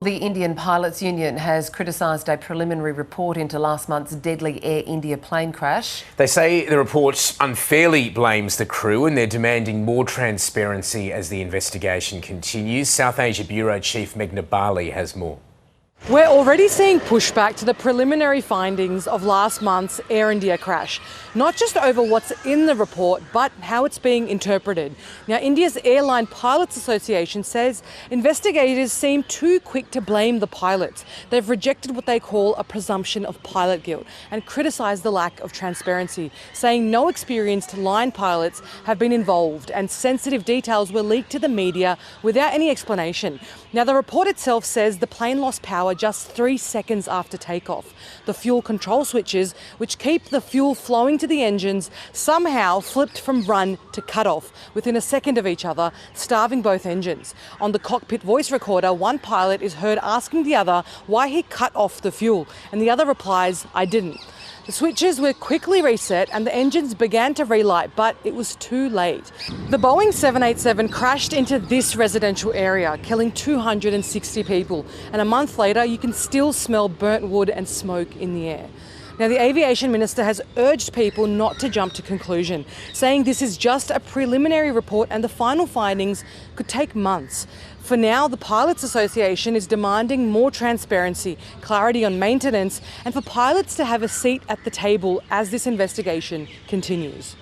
The Indian Pilots Union has criticised a preliminary report into last month's deadly Air India plane crash. They say the report unfairly blames the crew and they're demanding more transparency as the investigation continues. South Asia Bureau Chief Meghna Bali has more. We're already seeing pushback to the preliminary findings of last month's Air India crash, not just over what's in the report, but how it's being interpreted. Now, India's Airline Pilots Association says investigators seem too quick to blame the pilots. They've rejected what they call a presumption of pilot guilt and criticised the lack of transparency, saying no experienced line pilots have been involved and sensitive details were leaked to the media without any explanation. Now, the report itself says the plane lost power just 3 seconds after takeoff. The fuel control switches, which keep the fuel flowing to the engines, somehow flipped from run to cut off within a second of each other, starving both engines. On the cockpit voice recorder, one pilot is heard asking the other why he cut off the fuel, and the other replies, "I didn't." The switches were quickly reset and the engines began to relight, but it was too late. The Boeing 787 crashed into this residential area, killing 260 people. And a month later, you can still smell burnt wood and smoke in the air. Now, the aviation minister has urged people not to jump to conclusion, saying this is just a preliminary report and the final findings could take months. For now, the Pilots Association is demanding more transparency, clarity on maintenance, and for pilots to have a seat at the table as this investigation continues.